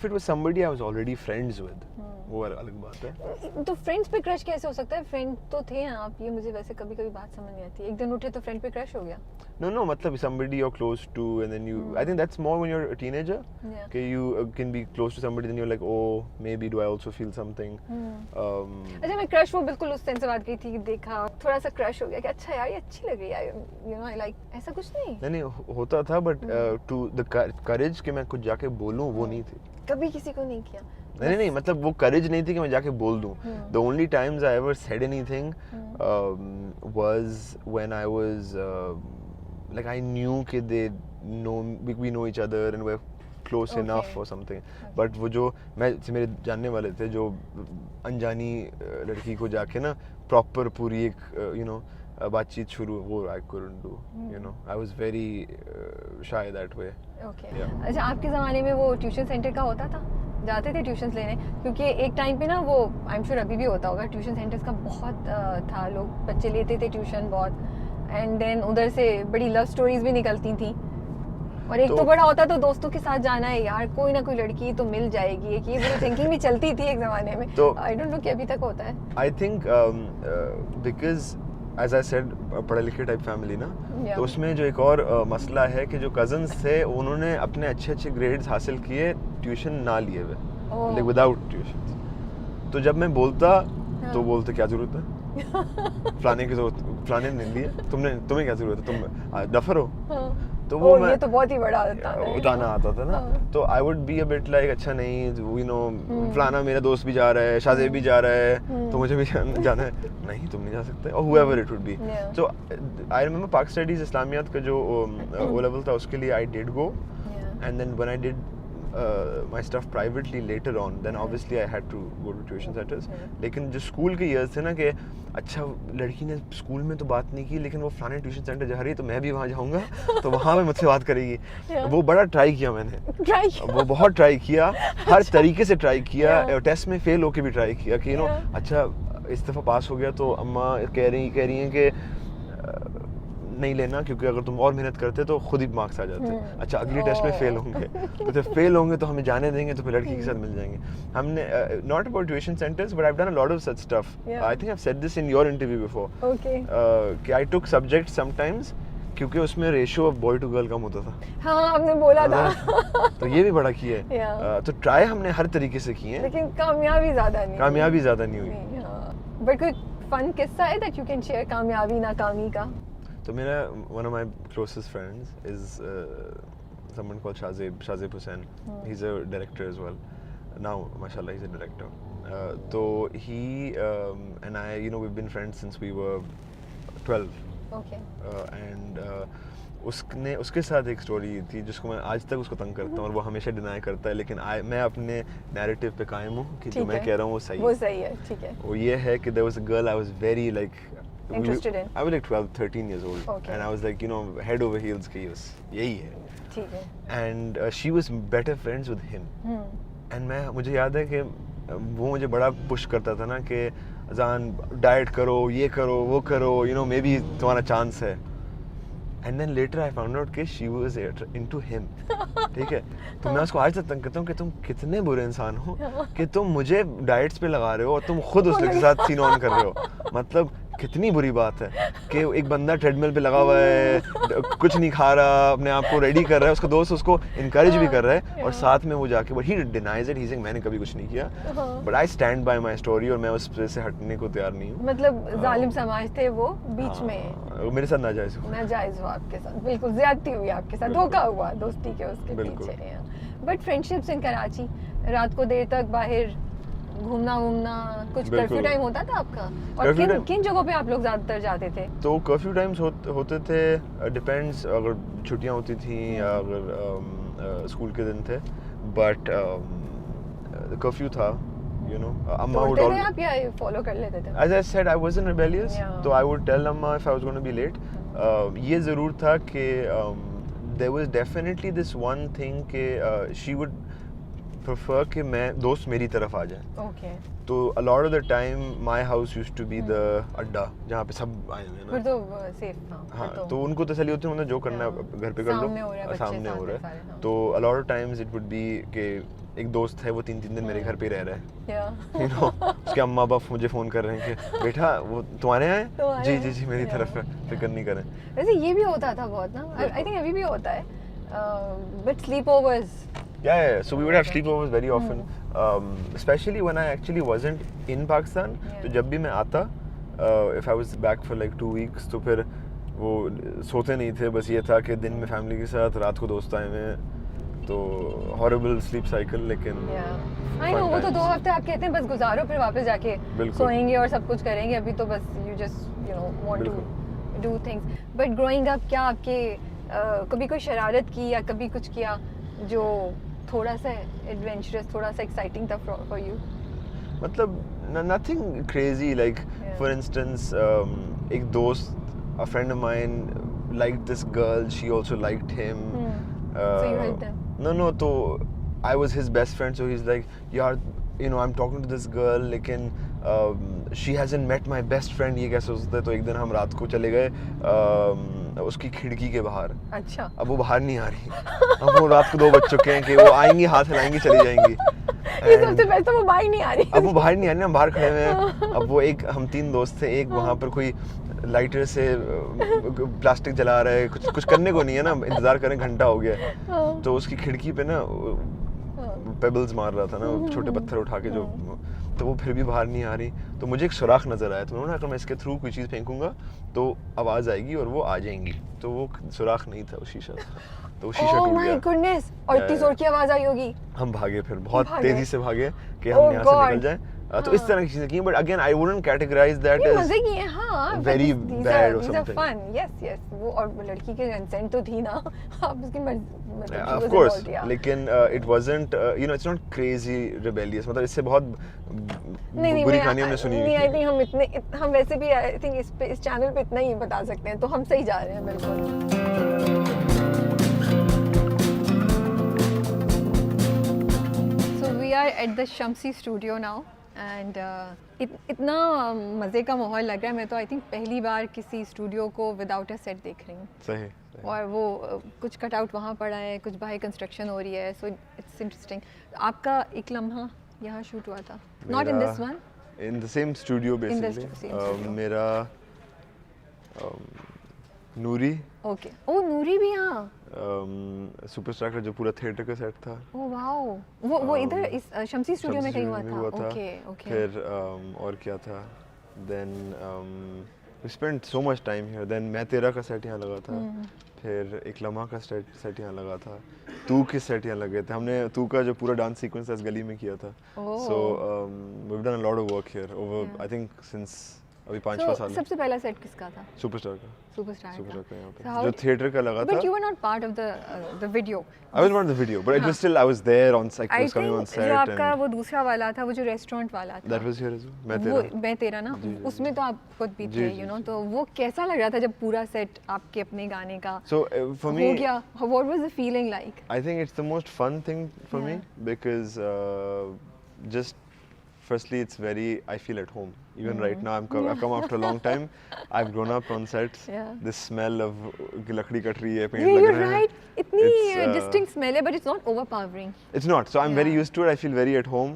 If it was somebody I was already friends with, वो अलग बात है। तो फ्रेंड्स पे क्रश कैसे हो सकता है? फ्रेंड तो थे आप, ये मुझे वैसे कभी कभी बात समझ नहीं आती। एक दिन उठे तो फ्रेंड पे क्रश हो गया? No, मतलब somebody you're close to and then you, I think that's more when you're a teenager. Yeah. Okay, you can be close to somebody then you're like, oh, maybe do I also feel something. अच्छा, मैं crush वो बिल्कुल उस sense से बात की थी कि देखा थोड़ा सा क्रश हो गया कि अच्छा यार ये अच्छी लग रही है, यू नो आई लाइक, ऐसा कुछ नहीं? नहीं होता था बट to the courage कि मैं कुछ जाके बोलूँ वो नहीं थी। कभी किसी को नहीं किया? नहीं मतलब वो करेज नहीं थी कि मैं जाके बोल दूं। The only times I ever said anything was when I was like I knew कि they know we know each other and we're close enough or something. But वो जो मेरे जानने वाले थे जो अनजानी लड़की को जाके ना प्रॉपर पूरी एक you know बातचीत शुरू, वो I couldn't do. You know I was very shy that way. Okay. अच्छा, आपके ज़माने में वो ट्यूशन सेंटर का होता था? जाते थे ट्यूशन लेने? क्योंकि एक टाइम पे ना वो आई एम श्योर अभी भी होता होगा, ट्यूशन सेंटर्स का बहुत था, लोग बच्चे लेते थे ट्यूशन बहुत, एंड देन उधर से बड़ी लव स्टोरीज भी निकलती थी। और एक तो बड़ा होता तो दोस्तों के साथ जाना है यार, कोई ना कोई लड़की तो मिल जाएगी, एक ये बड़ी थिंकिंग भी चलती थी एक ज़माने में। तो आई डोंट नो कि अभी तक होता है। I think because as I said पढ़े लिखे टाइप फैमिली ना, तो उसमें जो एक और मसला है कि जो कजन्स थे उन्होंने अपने अच्छे ग्रेड्स हासिल किए ट्यूशन ना लिए हुए, लाइक विदाउट ट्यूशन। तो जब मैं बोलता तो बोलते क्या जरूरत है फलाने ने लिए, तुम्हें क्या जरूरत है, तुम डफर हो। तो वो ये तो बहुत ही बड़ा ताना आता था ना। तो I would be a bit like अच्छा नहीं यू नो फलाना मेरा दोस्त भी जा रहा है, शाज़ेब भी जा रहा है, तो मुझे भी जाना है। नहीं तुम नहीं जा सकते, और whoever it would be. So I remember Pak Studies इस्लामियात का जो O level था उसके लिए I did go, and then when I did my stuff privately later on, then obviously I had to go to tuition centers. लेकिन जो school के years थे ना कि अच्छा लड़की ने स्कूल में तो बात नहीं की लेकिन वो फलाने ट्यूशन सेंटर जा रही है तो मैं भी वहाँ जाऊँगा तो वहाँ पे मुझसे बात करेगी। वो बड़ा ट्राई किया मैंने, वो बहुत ट्राई किया, हर तरीके से ट्राई किया, टेस्ट में फेल होके भी ट्राई किया कि यू नो अच्छा इस दफ़ा पास हो गया तो अम्मा कह रही हैं कि नहीं लेना क्योंकि अगर तुम और मेहनत करते तो खुद ही मार्क्स आ जाते। अच्छा अगली टेस्ट में फेल होंगे तो जब फेल होंगे तो हमें जाने देंगे तो फिर लड़की के साथ मिल जाएंगे। हमने not about tuition centres but I have done a lot of such stuff. I think I have said this in your interview before कि आई टुक सब्जेक्ट समटाइम्स क्योंकि उसमें ratio of boy to girl कम होता था। हाँ आपने बोला था। तो ये भी बड़ा किया है। तो ट्राई हमने हर तरीके से किए हैं लेकिन कामयाबी ज़्यादा नहीं हुई। बट कोई फन किस्सा है दैट यू कैन शेयर कामयाबी नाकामी का? तो मेरा one of my closest friends is someone called Shazib Hussain. He's a director as well. Now, mashallah, he's a director. So he and I, you know, we've been friends since we were 12. Okay. And उसके साथ एक story थी जिसको मैं आज तक उसको तंग करता हूँ और वो हमेशा डिनाई करता है, लेकिन मैं अपने नैरेटिव पे कायम हूँ कि जो मैं कह रहा हूँ वो सही है। ठीक है। वो ये है कि there was a girl I was very like interested in. I was like 12, 13 years old. Okay. And I was like, you know, head over heels कि यही है। ठीक है। And she was better friends with him. And मुझे याद है कि वो मुझे बड़ा पुश करता था ना कि अजान डाइट करो, ये करो, वो करो, you know, maybe तुम्हारा चांस है। And then later I found out कि she was into him. ठीक है। तो मैं उसको आज तक तंग करता हूँ कि तुम कितने बुरे इंसान हो कि तुम मुझे डाइट्स पे लगा रहे हो और तुम खुद उसके साथ सीन ऑन कर रहे हो। मतलब कितनी बुरी बात है कि एक बंदा ट्रेडमिल पे लगा हुआ है, कुछ नहीं खा रहा, अपने आप को रेडी कर रहा है, उसका दोस्त उसको इनकरेज भी कर रहा है और साथ में वो जाके but he denies it, he saying मैंने कभी कुछ नहीं किया, but I stand by my story और मैं उस पे से हटने को तैयार नहीं हूँ। मतलब जालिम समाज थे वो बीच में, मेरे साथ नाजायज हुआ आपके साथ, बिल्कुल ज्यादती हुई आपके साथ, धोखा हुआ दोस्ती के उसके पीछे। बट फ्रेंडशिप्स इन कराची, रात को देर तक बाहर घूमना कुछ कर्फ्यू टाइम होता था आपका? और किन जगहों पे आप लोग ज्यादातर जाते थे? तो कर्फ्यू टाइम्स होते थे, डिपेंड्स, अगर छुट्टियां होती थी या अगर स्कूल के दिन थे, बट कर्फ्यू था, यू नो। अम्मा वुड ऑलवेज, आप या फॉलो कर लेते थे? As I said I wasn't rebellious, तो आई वुड टेल अम्मा if I was going to be late. ये जरूर था कि there was definitely this one thing कि शी वुड prefer कि मैं दोस्त मेरी तरफ आ जाए। Okay. तो a lot of the time my house used to be the अड्डा जहाँ पे सब आए हैं ना। फिर तो सेफ था। हाँ, तो उनको तसल्ली होती है, मतलब जो करना है घर पे कर लो, सामने हो रहा है। तो a lot of times it would be कि एक दोस्त है वो 3-3 दिन मेरे घर पे रह रहा है Yeah. यू नो उसके अम्मा बाप मुझे फ़ोन कर रहे हैं कि बेटा वो तुम्हारे यहाँ है तुम्हारे जी यहाँ जी जी मेरी Yeah. तरफ है फिक्र नहीं करें वैसे ये भी होता था बहुत ना, आई थिंक अभी भी होता है, but sleep overs. Yeah, so we would have sleepovers very often, especially when I actually wasn't in Pakistan. Yeah. तो जब भी मैं आता, if I was back for like 2 weeks, तो फिर वो सोते नहीं थे, बस ये था कि दिन में फैमिली के साथ, रात को दोस्त आए हुए हैं, तो horrible sleep cycle, लेकिन आई नो, वो तो 2 हफ्ते आप कहते हैं बस गुजारो, फिर वापस जाके बिल्कुल। सोएंगे और सब कुछ करेंगे. अभी तो बस you just you know want to do things. But growing up क्या आपके कभी कोई शरारत की या कभी कुछ किया जो थोड़ा सा एडवेंचरस, थोड़ा सा एक्साइटिंग था फॉर यू? मतलब nothing crazy, like Yeah. for instance, एक दोस्त, a friend of mine liked this girl, she also liked him. So you helped them? No, तो I was his best friend, so he's like, यार, you know, I'm talking to this girl, लेकिन she hasn't met my best friend, ये कैसे हो सकता है? तो एक दिन हम रात को चले गए उसकी खिड़की के बाहर. अच्छा. अब वो बाहर नहीं आ रही. अब वो रात को 2 बज चुके हैं कि वो आएंगी, हाथ हिलाएंगी, चली जाएंगी. ये सबसे बेस्ट तो वो बाहर नहीं आ रही. अब वो बाहर नहीं आ रही, हम बाहर खड़े हुए हैं. अब वो एक, हम 3 दोस्त थे, एक वहाँ पर कोई लाइटर से प्लास्टिक जला रहा है, कुछ करने को नहीं है ना, इंतजार करें, घंटा हो गया है. तो उसकी खिड़की पे ना पेबल्स मार रहा था ना, छोटे पत्थर उठा के जो, तो वो फिर भी बाहर नहीं आ रही. तो मुझे एक सुराख नजर आया, तो उन्होंने कहा मैं इसके थ्रू कोई चीज़ फेंकूंगा तो आवाज़ आएगी और वो आ जाएंगी. तो वो सुराख नहीं था, वो शीशा था. तो वो शीशा ओह टूट माय गया. गुडनेस. और इतनी जोर की आवाज आई होगी. हम भागे, फिर बहुत भागे? तेजी से भागे कि Oh हम यहाँ से God. निकल जाएं. तो इस तरह की चीज़ें की, but again I wouldn't categorise that ये एज मजे की है, हाँ. very bad or these are something. fun. Yes. वो और वो लड़की के कंसेंट तो थी ना. आप उसकी मतलब she of was course, involved, yeah. लेकिन it wasn't, you know, it's not crazy rebellious. मतलब इससे बहुत नहीं बुरी कहानी हमने सुनी नहीं, हुई आई थी. थिंक हम वैसे भी आई थिंक इस चैनल पे इतना ही बता सकते हैं, तो हम सही जा रहे हैं बिल्कुल. So we are at the Shamsi studio now and इतना मज़े का माहौल लग रहा है. मैं तो आई थिंक पहली बार किसी स्टूडियो को विदाउट अ सेट देख रही हूँ. सही. और वो कुछ कटआउट वहाँ पड़ा है, कुछ बाहर कंस्ट्रक्शन हो रही है, सो इट्स इंटरेस्टिंग. आपका एक लम्हा यहाँ शूट हुआ था? Not in this one? In the same studio basically. same studio. मेरा नूरी, ओके. ओ नूरी भी यहाँ. सुपरस्टार का जो पूरा थिएटर का सेट था. Oh wow. वो इधर इस शम्सी स्टूडियो में शम्सी कहीं हुआ स्टूडियो था. में ओके. फिर और क्या था, then we spent so much time here. Then मैं तेरा का सेट यहाँ लगा था. फिर एक लम्हा का सेट यहाँ लगा था. तू के सेट यहाँ लगे थे. हमने तू का जो पूरा डांस सीक्वेंस इस गली में किया था. So we have done a lot of work here over, I think since अभी 5-6 साल. सबसे पहला सेट किसका था? सुपरस्टार का. सुपरस्टार सुपरस्टार का. का यहाँ पे So how जो did- थिएटर का लगा था. But you were not part of the video. I was not in the video, but it was still, I was there on set. I I was coming on think set जो आपका and वो दूसरा वाला था, वो जो restaurant वाला था, that was here as well. मैं वो तेरा. मैं तेरा ना, जी, जी, उसमें तो आप खुद भी जी, थे, जी, यू नो. जी. तो वो कैसा लग रहा था जब पूरा सेट आपके अपने गाने का So for हो me, गया? What was the feeling like? I think it's the most fun thing for me Yeah. because just firstly it's very, I feel at home. Even right now I've come after a long time. I've grown up on sets. Yeah. This smell of लकड़ी cut रही है, paint Yeah, लग you're रहे हैं. right. इतनी It's, distinct smell है, but it's not overpowering. It's not. So I'm very Yeah. used to it. I feel very at home.